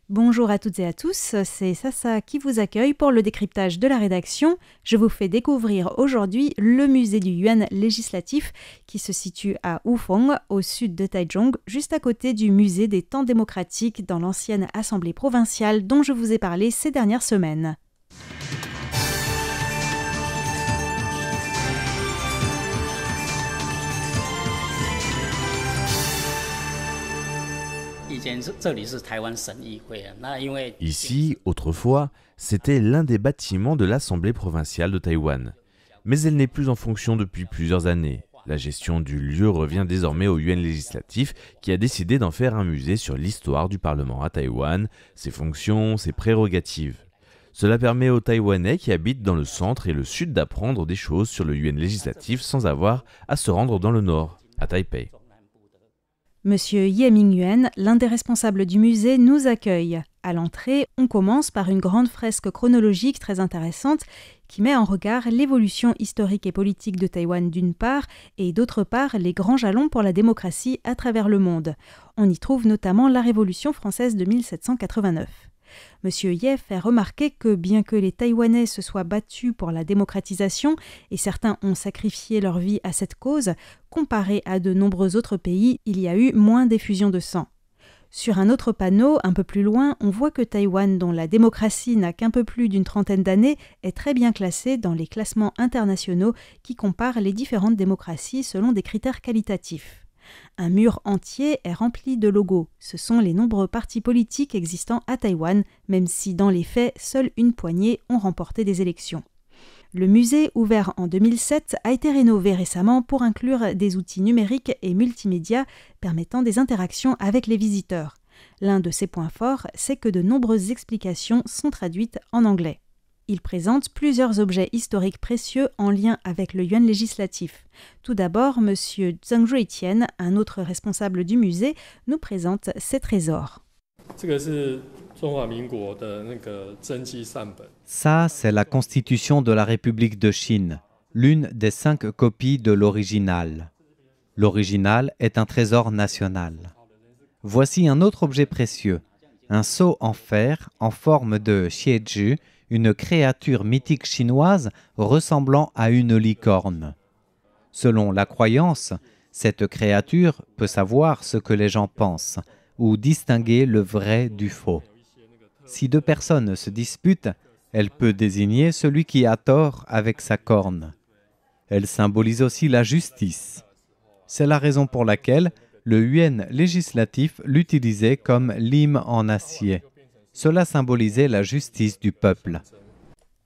Bonjour à toutes et à tous, c'est Sasa qui vous accueille pour le décryptage de la rédaction. Je vous fais découvrir aujourd'hui le musée du Yuan législatif qui se situe à Wufeng, au sud de Taichung, juste à côté du musée des temps démocratiques dans l'ancienne assemblée provinciale dont je vous ai parlé ces dernières semaines. Ici, autrefois, c'était l'un des bâtiments de l'Assemblée provinciale de Taïwan. Mais elle n'est plus en fonction depuis plusieurs années. La gestion du lieu revient désormais au Yuan législatif qui a décidé d'en faire un musée sur l'histoire du Parlement à Taïwan, ses fonctions, ses prérogatives. Cela permet aux Taïwanais qui habitent dans le centre et le sud d'apprendre des choses sur le Yuan législatif sans avoir à se rendre dans le nord, à Taipei. Monsieur Ye Mingyuan, l'un des responsables du musée, nous accueille. À l'entrée, on commence par une grande fresque chronologique très intéressante qui met en regard l'évolution historique et politique de Taïwan d'une part et d'autre part les grands jalons pour la démocratie à travers le monde. On y trouve notamment la Révolution française de 1789. Monsieur Ye fait remarquer que bien que les Taïwanais se soient battus pour la démocratisation et certains ont sacrifié leur vie à cette cause, comparé à de nombreux autres pays, il y a eu moins d'effusion de sang. Sur un autre panneau, un peu plus loin, on voit que Taïwan, dont la démocratie n'a qu'un peu plus d'une trentaine d'années, est très bien classé dans les classements internationaux qui comparent les différentes démocraties selon des critères qualitatifs. Un mur entier est rempli de logos. Ce sont les nombreux partis politiques existants à Taïwan, même si dans les faits, seule une poignée ont remporté des élections. Le musée, ouvert en 2007, a été rénové récemment pour inclure des outils numériques et multimédia permettant des interactions avec les visiteurs. L'un de ses points forts, c'est que de nombreuses explications sont traduites en anglais. Il présente plusieurs objets historiques précieux en lien avec le Yuan législatif. Tout d'abord, M. Zheng Ruitian, un autre responsable du musée, nous présente ses trésors. Ça, c'est la Constitution de la République de Chine, l'une des 5 copies de l'original. L'original est un trésor national. Voici un autre objet précieux, un sceau en fer en forme de xiezhi, une créature mythique chinoise ressemblant à une licorne. Selon la croyance, cette créature peut savoir ce que les gens pensent ou distinguer le vrai du faux. Si 2 personnes se disputent, elle peut désigner celui qui a tort avec sa corne. Elle symbolise aussi la justice. C'est la raison pour laquelle le Yuan législatif l'utilisait comme lime en acier. Cela symbolisait la justice du peuple.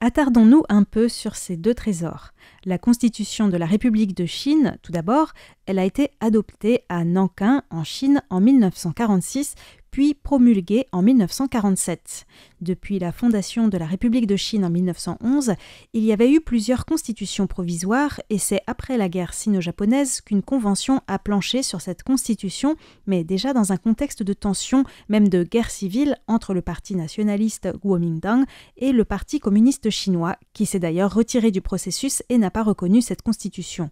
Attardons-nous un peu sur ces 2 trésors. La Constitution de la République de Chine, tout d'abord, elle a été adoptée à Nankin, en Chine, en 1946, puis promulguée en 1947. Depuis la fondation de la République de Chine en 1911, il y avait eu plusieurs constitutions provisoires et c'est après la guerre sino-japonaise qu'une convention a planché sur cette constitution, mais déjà dans un contexte de tension, même de guerre civile, entre le parti nationaliste Kuomintang et le parti communiste chinois, qui s'est d'ailleurs retiré du processus et n'a pas reconnu cette constitution.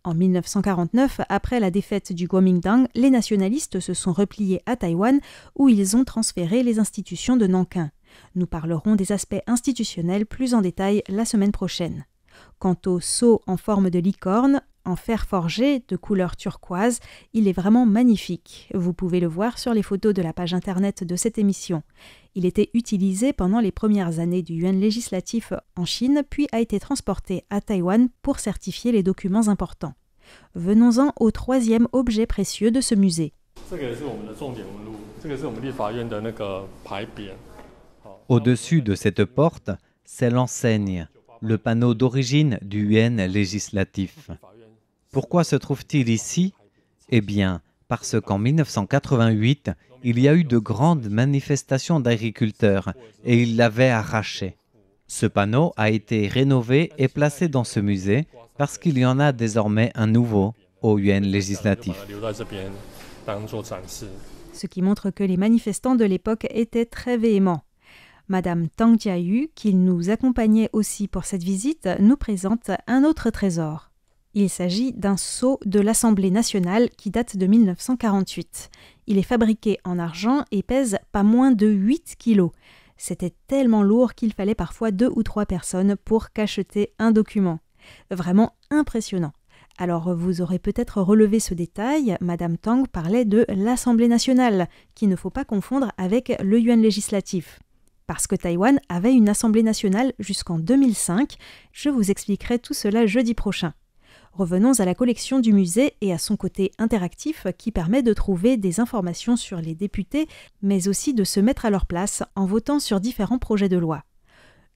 En 1949, après la défaite du Kuomintang, les nationalistes se sont repliés à Taïwan où ils ont transféré les institutions de Nankin. Nous parlerons des aspects institutionnels plus en détail la semaine prochaine. Quant au sceau en forme de licorne, en fer forgé de couleur turquoise, il est vraiment magnifique. Vous pouvez le voir sur les photos de la page internet de cette émission. Il était utilisé pendant les premières années du Yuan législatif en Chine, puis a été transporté à Taïwan pour certifier les documents importants. Venons-en au 3e objet précieux de ce musée. Au-dessus de cette porte, c'est l'enseigne, le panneau d'origine du Yuan législatif. Pourquoi se trouve-t-il ici? Eh bien, parce qu'en 1988, il y a eu de grandes manifestations d'agriculteurs et ils l'avaient arraché. Ce panneau a été rénové et placé dans ce musée parce qu'il y en a désormais un nouveau au Yuan législatif. Ce qui montre que les manifestants de l'époque étaient très véhéments. Madame Tang Jiayu, qui nous accompagnait aussi pour cette visite, nous présente un autre trésor. Il s'agit d'un sceau de l'Assemblée nationale qui date de 1948. Il est fabriqué en argent et pèse pas moins de 8 kilos. C'était tellement lourd qu'il fallait parfois 2 ou 3 personnes pour cacheter un document. Vraiment impressionnant. Alors vous aurez peut-être relevé ce détail, Madame Tang parlait de l'Assemblée nationale, qu'il ne faut pas confondre avec le yuan législatif. Parce que Taïwan avait une Assemblée nationale jusqu'en 2005, je vous expliquerai tout cela jeudi prochain. Revenons à la collection du musée et à son côté interactif qui permet de trouver des informations sur les députés, mais aussi de se mettre à leur place en votant sur différents projets de loi.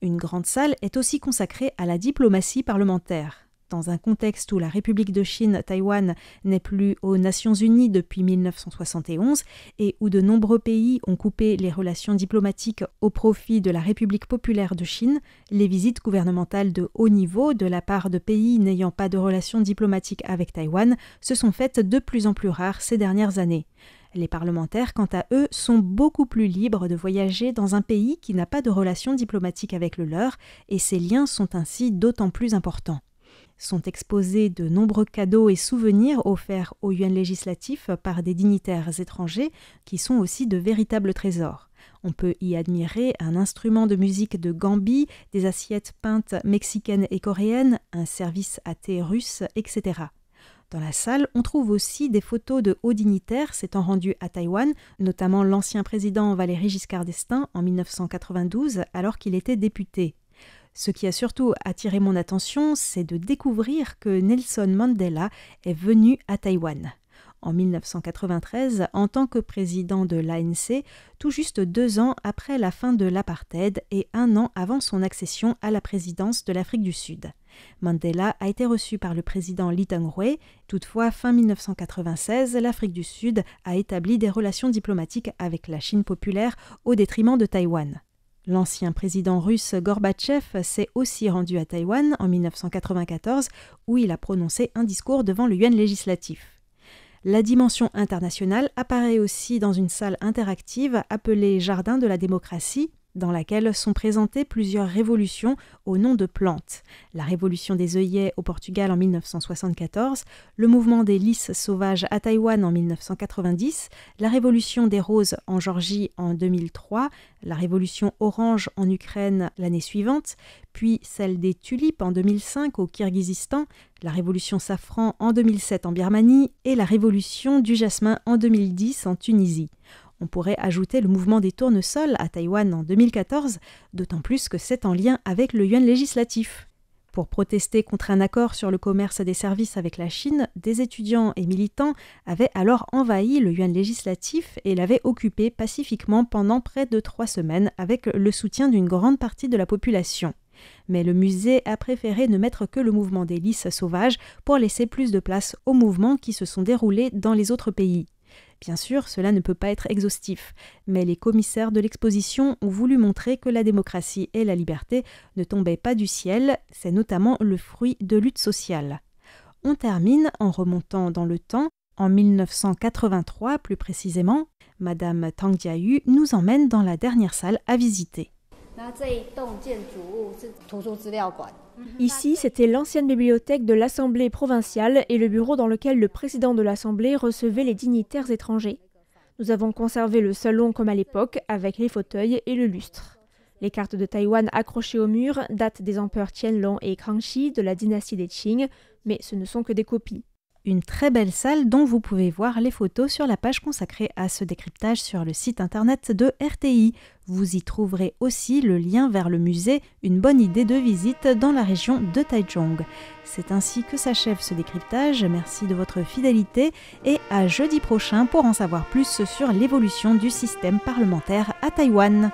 Une grande salle est aussi consacrée à la diplomatie parlementaire. Dans un contexte où la République de Chine, Taïwan, n'est plus aux Nations Unies depuis 1971 et où de nombreux pays ont coupé les relations diplomatiques au profit de la République populaire de Chine, les visites gouvernementales de haut niveau de la part de pays n'ayant pas de relations diplomatiques avec Taïwan se sont faites de plus en plus rares ces dernières années. Les parlementaires, quant à eux, sont beaucoup plus libres de voyager dans un pays qui n'a pas de relations diplomatiques avec le leur et ces liens sont ainsi d'autant plus importants. Sont exposés de nombreux cadeaux et souvenirs offerts au yuan législatif par des dignitaires étrangers qui sont aussi de véritables trésors. On peut y admirer un instrument de musique de Gambie, des assiettes peintes mexicaines et coréennes, un service à thé russe, etc. Dans la salle, on trouve aussi des photos de hauts dignitaires s'étant rendus à Taïwan, notamment l'ancien président Valéry Giscard d'Estaing en 1992 alors qu'il était député. Ce qui a surtout attiré mon attention, c'est de découvrir que Nelson Mandela est venu à Taïwan. En 1993, en tant que président de l'ANC, tout juste 2 ans après la fin de l'apartheid et 1 an avant son accession à la présidence de l'Afrique du Sud. Mandela a été reçu par le président Lee Teng-hui. Toutefois, fin 1996, l'Afrique du Sud a établi des relations diplomatiques avec la Chine populaire au détriment de Taïwan. L'ancien président russe Gorbatchev s'est aussi rendu à Taïwan en 1994 où il a prononcé un discours devant le yuan législatif. La dimension internationale apparaît aussi dans une salle interactive appelée Jardin de la démocratie, dans laquelle sont présentées plusieurs révolutions au nom de plantes. La révolution des œillets au Portugal en 1974, le mouvement des lys sauvages à Taïwan en 1990, la révolution des roses en Géorgie en 2003, la révolution orange en Ukraine l'année suivante, puis celle des tulipes en 2005 au Kirghizistan, la révolution safran en 2007 en Birmanie et la révolution du jasmin en 2010 en Tunisie. On pourrait ajouter le mouvement des tournesols à Taïwan en 2014, d'autant plus que c'est en lien avec le yuan législatif. Pour protester contre un accord sur le commerce des services avec la Chine, des étudiants et militants avaient alors envahi le yuan législatif et l'avaient occupé pacifiquement pendant près de 3 semaines avec le soutien d'une grande partie de la population. Mais le musée a préféré ne mettre que le mouvement des lys sauvages pour laisser plus de place aux mouvements qui se sont déroulés dans les autres pays. Bien sûr, cela ne peut pas être exhaustif, mais les commissaires de l'exposition ont voulu montrer que la démocratie et la liberté ne tombaient pas du ciel, c'est notamment le fruit de luttes sociales. On termine en remontant dans le temps. En 1983, plus précisément, Madame Tang Jiayu nous emmène dans la dernière salle à visiter. Ici, c'était l'ancienne bibliothèque de l'Assemblée provinciale et le bureau dans lequel le président de l'Assemblée recevait les dignitaires étrangers. Nous avons conservé le salon comme à l'époque, avec les fauteuils et le lustre. Les cartes de Taïwan accrochées au mur datent des empereurs Qianlong et Kangxi de la dynastie des Qing, mais ce ne sont que des copies. Une très belle salle dont vous pouvez voir les photos sur la page consacrée à ce décryptage sur le site internet de RTI. Vous y trouverez aussi le lien vers le musée, une bonne idée de visite dans la région de Taichung. C'est ainsi que s'achève ce décryptage. Merci de votre fidélité et à jeudi prochain pour en savoir plus sur l'évolution du système parlementaire à Taïwan.